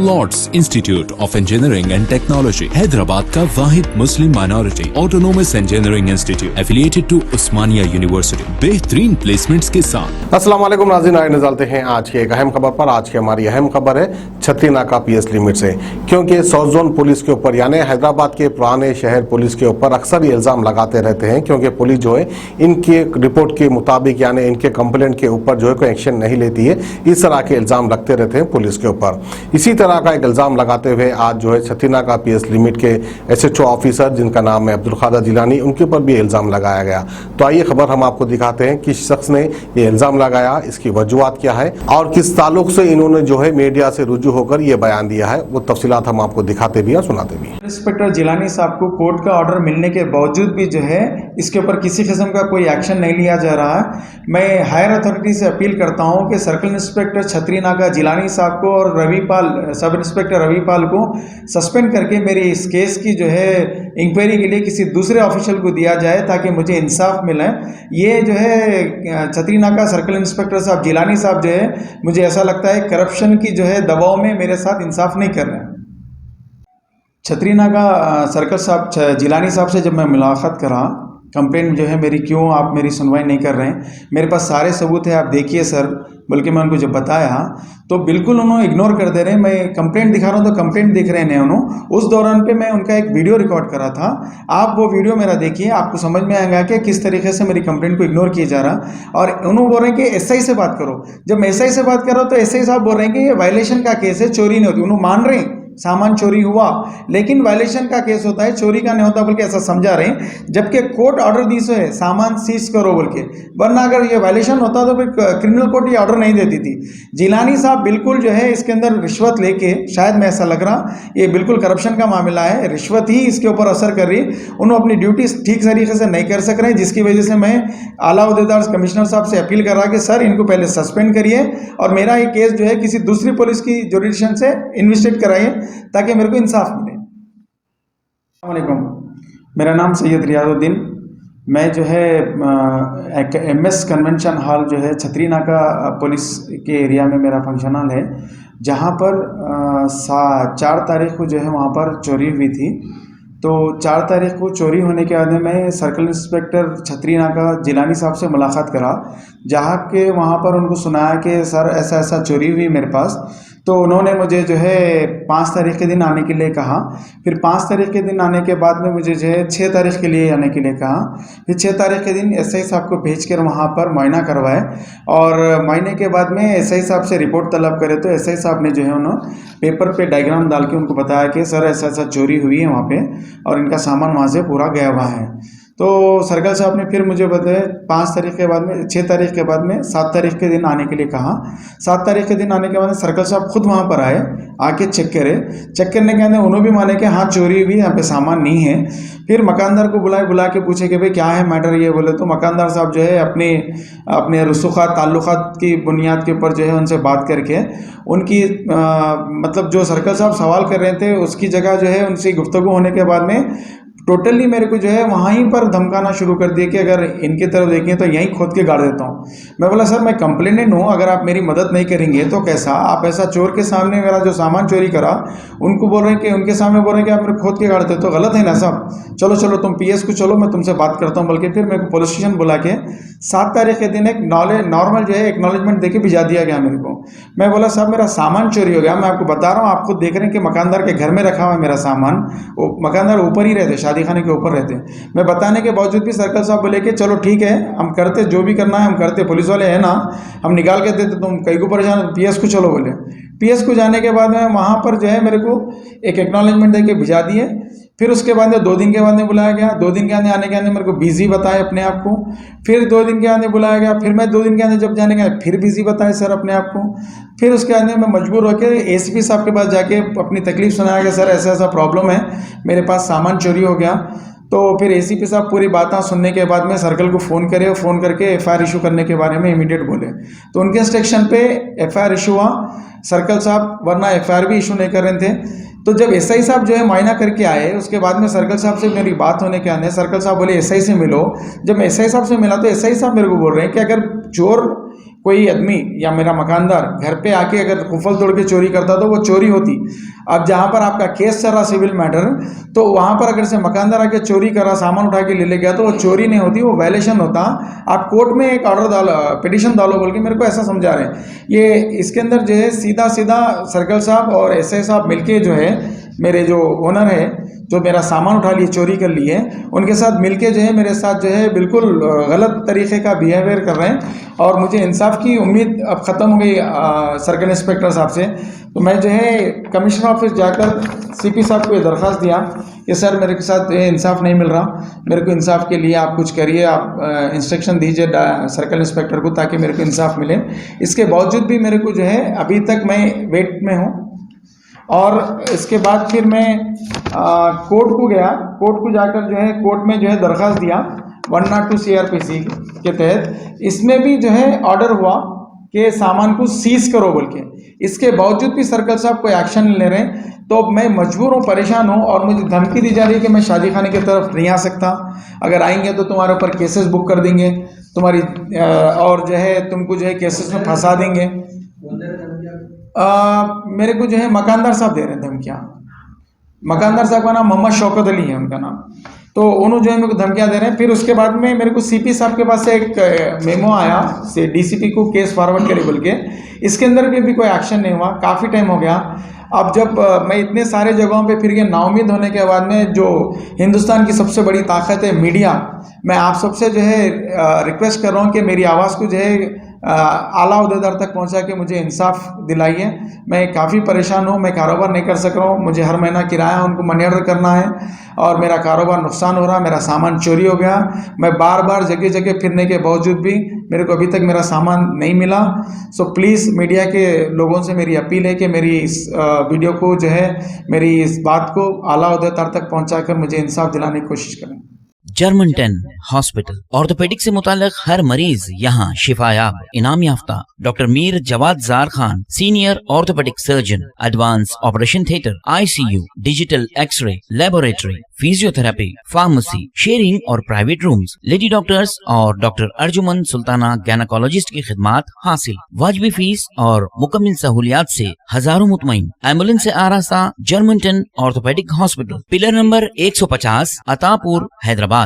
Lord's institute of engineering and technology Hyderabad का वाहिद Muslim minority autonomous engineering institute affiliated to Osmania university बेहतरीन placements के साथ। अस्सलाम वालेकुम नाज़रीन, आइए नज़र हैं आज की एक अहम खबर पर। आज की हमारी अहम खबर है छतरी नाका पीएस लिमिट से, क्योंकि साउथ जोन पुलिस के ऊपर यानी हैदराबाद के पुराने शहर पुलिस के ऊपर अक्सर ये इल्ज़ाम लगाते रहते हैं, क्योंकि पुलिस जो है इनके रिपोर्ट के मुताबिक यानी इनके कंप्लेंट के ऊपर जो है कोई एक्शन नहीं लेती है। इस तरह के इल्ज़ाम लगते रहते हैं पुलिस के ऊपर। इसी तरह का एक इल्ज़ाम लगाते हुए आज जो है छतरी नाका पीएस लिमिट के SHO ऑफिसर जिनका नाम है अब्दुल कादिर जिलानी, उनके ऊपर भी इल्ज़ाम लगाया गया। तो आइए खबर हम आपको दिखाते हैं किस शख्स ने ये इल्ज़ाम लगाया, इसकी वजूहात क्या है और किस ताल्लुक से इन्होंने जो है मीडिया से रुजू होकर ये बयान दिया है। वो तफसीलात हम आपको दिखाते भी हैं, सुनाते भी हैं। इंस्पेक्टर जिलानी साहब को कोर्ट का ऑर्डर मिलने के बावजूद भी जो है इसके ऊपर किसी किस्म का कोई एक्शन नहीं लिया जा रहा है। मैं हायर अथॉरिटी से अपील करता हूं कि सर्कल इंस्पेक्टर छतरी नाका जिलानी साहब को और सब इंस्पेक्टर रविपाल को सस्पेंड करके मेरी इस केस की जो है इंक्वायरी के लिए किसी दूसरे ऑफिशियल को दिया जाए, ताकि मुझे इंसाफ मिले। ये जो है छतरी नाका सर्कल इंस्पेक्टर साहब जिलानी साहब जो है, मुझे ऐसा लगता है करप्शन की जो है दबाव में मेरे साथ इंसाफ नहीं कर रहे हैं। छतरी नाका सर्कल साहब जिलानी साहब से जब मैं मुलाकात करा, कंप्लेंट जो है मेरी, क्यों आप मेरी सुनवाई नहीं कर रहे हैं, मेरे पास सारे सबूत है, आप देखिए सर, बल्कि मैं उनको जब बताया तो बिल्कुल उन्होंने इग्नोर कर दे रहे हैं। मैं कंप्लेंट दिखा रहा हूं तो कंप्लेंट दिख रहे हैं उन्होंने। उस दौरान पे मैं उनका एक वीडियो रिकॉर्ड करा था, आप वो वीडियो मेरा देखिए, आपको समझ में आएगा कि किस तरीके से मेरी कंप्लेंट को इग्नोर किया जा रहा। और उन्होंने बोल रहे हैं कि SI से बात करो। जब मैं SI से बात कर रहा हूँ तो SI साहब बोल रहे हैं कि ये वायलेशन का केस है, चोरी नहीं होती। उन्होंने मान रहे हैं सामान चोरी हुआ, लेकिन वायलेशन का केस होता है, चोरी का नहीं होता, बल्कि ऐसा समझा रहे हैं। जबकि कोर्ट ऑर्डर दी सो है सामान सीज करो बोल के, वरना अगर ये वायलेशन होता तो फिर क्रिमिनल कोर्ट ये ऑर्डर नहीं देती थी। जिलानी साहब बिल्कुल जो है इसके अंदर रिश्वत लेके, शायद मैं ऐसा लग रहा, ये बिल्कुल करप्शन का मामला है, रिश्वत ही इसके ऊपर असर कर रही है। उन्होंने अपनी ड्यूटी ठीक तरीके से नहीं कर सक रहे हैं, जिसकी वजह से मैं आला उहदेदार कमिश्नर साहब से अपील कर रहा कि सर इनको पहले सस्पेंड करिए और मेरा ये केस जो है किसी दूसरी पुलिस की जुरिडिक्शन से इन्वेस्टिगेट कराइए, ताकि मेरे को इंसाफ मिले। अस्सलाम वालेकुम, मेरा नाम सैयद रियाजुद्दीन, मैं जो है एक MS कन्वेंशन हॉल जो है छतरी नाका पुलिस के एरिया में मेरा फंक्शन हॉल है, जहाँ पर 4 तारीख को जो है वहाँ पर चोरी हुई थी। तो 4 तारीख को चोरी होने के बाद में मैं सर्कल इंस्पेक्टर छतरी नाका जिलानी साहब से मुलाकात करा, जहाँ के वहाँ पर उनको सुनाया कि सर ऐसा ऐसा चोरी हुई मेरे पास। तो उन्होंने मुझे जो है 5 तारीख के दिन आने के लिए कहा। फिर 5 तारीख के दिन आने के बाद में मुझे जो है 6 तारीख के लिए आने के लिए कहा। फिर 6 तारीख के दिन SI साहब को भेज कर वहाँ पर मुआयना करवाए, और मुआयने के बाद में SI साहब से रिपोर्ट तलब करे। तो SI साहब ने जो है उन्होंने पेपर पे डायग्राम डाल के उनको बताया कि सर ऐसा ऐसा चोरी हुई है वहाँ पे, और इनका सामान वहाँ से पूरा गया हुआ है। तो सर्कल साहब ने फिर मुझे बताया 5 तारीख के बाद में, 6 तारीख के बाद में 7 तारीख के दिन आने के लिए कहा। 7 तारीख के दिन आने के बाद सर्कल साहब खुद वहाँ पर आए, आके चेक करे। चेक करने के बाद उन्होंने भी माने कि हाँ चोरी हुई, यहाँ पे सामान नहीं है। फिर मकानदार को बुला के पूछे कि भाई क्या है मैटर ये, बोले तो मकानदार साहब जो है अपने रसूखात ताल्लुकात की बुनियाद के ऊपर जो है उनसे बात करके उनकी मतलब जो सर्कल साहब सवाल कर रहे थे उसकी जगह जो है उनसे गुफ्तगू होने के बाद में टोटली मेरे को जो है वहीं पर धमकाना शुरू कर दिया कि अगर इनकी तरफ देखें तो यहीं खोद के गाड़ देता हूँ। मैं बोला सर मैं कंप्लेनेंट हूँ, अगर आप मेरी मदद नहीं करेंगे तो कैसा, आप ऐसा चोर के सामने मेरा जो सामान चोरी करा उनको बोल रहे हैं कि उनके सामने बोल रहे हैं कि आप मेरे खोद के गाड़ देते, तो गलत है ना साहब। चलो तुम PS को चलो, मैं तुमसे बात करता हूँ। बल्कि फिर मेरे को पुलिस स्टेशन बुला के 7 तारीख के दिन एक नॉर्मल जो है एक्नॉलेजमेंट देके भिजा दिया गया मेरे को। मैं बोला साहब मेरा सामान चोरी हो गया, मैं आपको बता रहा हूँ, आप खुद देख रहे हैं कि मकानदार के घर में रखा हुआ है मेरा सामान। वो मकानदार ऊपर ही रहते, शादी खाने के ऊपर रहते। मैं बताने के बावजूद भी सर्कल साहब बोले कि चलो ठीक है हम करते, जो भी करना है हम करते, पुलिस वाले हैं ना, हम निकाल के देते, तुम कहीं को परेशान, PS को चलो बोले। PS को जाने के बाद में वहाँ पर जो है मेरे को एक एक्नॉलेजमेंट दे के भिजा दिए। फिर उसके बाद में 2 दिन के बाद में बुलाया गया। 2 दिन के आने के बाद मेरे को बिजी बताए अपने आप को। फिर 2 दिन के आने बुलाया गया। फिर मैं 2 दिन के आने जब जाने गया फिर बिजी बताए सर अपने आप को। फिर उसके आने मैं मजबूर होकर ACP साहब के पास जाके अपनी तकलीफ सुनाया कि सर ऐसा ऐसा प्रॉब्लम है, मेरे पास सामान चोरी हो गया। तो फिर ACP साहब पूरी बातें सुनने के बाद में सर्कल को फ़ोन करके FIR इशू करने के बारे में इमीडिएट बोले। तो उनके इंस्ट्रक्शन पे FIR इशू हुआ। सर्कल साहब वरना FIR भी इशू नहीं कर रहे थे। तो जब SI साहब जो है मुआयना करके आए, उसके बाद में सर्कल साहब से मेरी बात होने के आने सर्कल साहब बोले SI से मिलो। जब मैं SI साहब से मिला तो SI साहब मेरे को बोल रहे हैं कि अगर चोर कोई आदमी या मेरा मकानदार घर पे आके अगर कुफल तोड़ के चोरी करता तो वो चोरी होती। अब जहाँ पर आपका केस चल रहा सिविल मैटर, तो वहाँ पर अगर से मकानदार आके चोरी करा, सामान उठा के ले गया, तो वो चोरी नहीं होती, वो वायलेशन होता। आप कोर्ट में एक ऑर्डर डालो, पिटिशन डालो बोल के मेरे को ऐसा समझा रहे हैं। ये इसके अंदर जो है सीधा सर्कल साहब और एसआई साहब मिलके जो है, मेरे जो ओनर है जो मेरा सामान उठा लिए, चोरी कर लिए, उनके साथ मिलके जो है मेरे साथ जो है बिल्कुल गलत तरीके का बिहेवियर कर रहे हैं। और मुझे इंसाफ की उम्मीद अब ख़त्म हो गई सर्कल इंस्पेक्टर साहब से। तो मैं जो है कमिश्नर ऑफिस जाकर सीपी साहब को ये दरख्वास्त दिया कि सर मेरे के साथ इंसाफ नहीं मिल रहा, मेरे को इंसाफ के लिए आप कुछ करिए, आप इंस्ट्रक्शन दीजिए सर्कल इंस्पेक्टर को ताकि मेरे को इंसाफ मिले। इसके बावजूद भी मेरे को जो है अभी तक मैं वेट में हूँ। और इसके बाद फिर मैं कोर्ट को गया, कोर्ट को जाकर जो है कोर्ट में जो है दरख्वास्त दिया 102 CRPC के तहत। इसमें भी जो है ऑर्डर हुआ कि सामान को सीज करो बोल के। इसके बावजूद भी सर्कल साहब कोई एक्शन नहीं ले रहे हैं। तो मैं मजबूर हूँ, परेशान हूँ, और मुझे धमकी दी जा रही है कि मैं शादी खाने की तरफ नहीं आ सकता, अगर आएंगे तो तुम्हारे ऊपर केसेस बुक कर देंगे, तुम्हारी और जो है तुमको जो है केसेस में फंसा देंगे। मेरे को जो है मकानदार साहब दे रहे हैं धमकियाँ। मकानदार साहब का नाम मोहम्मद शौकत अली है उनका नाम। तो उन्होंने जो है मेरे को धमकियाँ दे रहे हैं। फिर उसके बाद में मेरे को सीपी साहब के पास से एक मेमो आया से डीसीपी को केस फॉरवर्ड करे बोल के। इसके अंदर भी कोई एक्शन नहीं हुआ, काफ़ी टाइम हो गया। अब जब मैं इतने सारे जगहों पे फिर के नाउमीद होने के बाद में, जो हिंदुस्तान की सबसे बड़ी ताकत है मीडिया, मैं आप सबसे जो है रिक्वेस्ट कर रहा हूँ कि मेरी आवाज़ को जो है आला उहदेदार तक पहुंचा के मुझे इंसाफ दिलाइए। मैं काफ़ी परेशान हूं, मैं कारोबार नहीं कर सक रहा हूं, मुझे हर महीना किराया उनको मनी ऑर्डर करना है और मेरा कारोबार नुकसान हो रहा, मेरा सामान चोरी हो गया। मैं बार बार जगह जगह फिरने के बावजूद भी मेरे को अभी तक मेरा सामान नहीं मिला। सो प्लीज़ मीडिया के लोगों से मेरी अपील है कि मेरी इस वीडियो को जो है, मेरी इस बात को आला उहदेदार तक पहुँचा कर मुझे इंसाफ दिलाने की कोशिश करें। जर्मन 10 हॉस्पिटल ऑर्थोपेडिक से मुताल्लिक हर मरीज यहाँ शिफायाब। इनाम याफ्ता doctor Mir Jawad Zar Khan, senior orthopaedic surgeon, advance operation theatre, ICU, digital X ray, laboratory, physiotherapy, pharmacy, sharing और प्राइवेट रूम्स, लेडी डॉक्टर्स और डॉक्टर अर्जुमन सुल्ताना गैनाकोलॉजिस्ट की खिदमात हासिल। वाजबी फीस और मुकम्मल सहूलियात से हजारों मुतमईन। एम्बुलेंस से आरास्ता German 10 orthopaedic hospital, pillar number 150, Attapur, Hyderabad.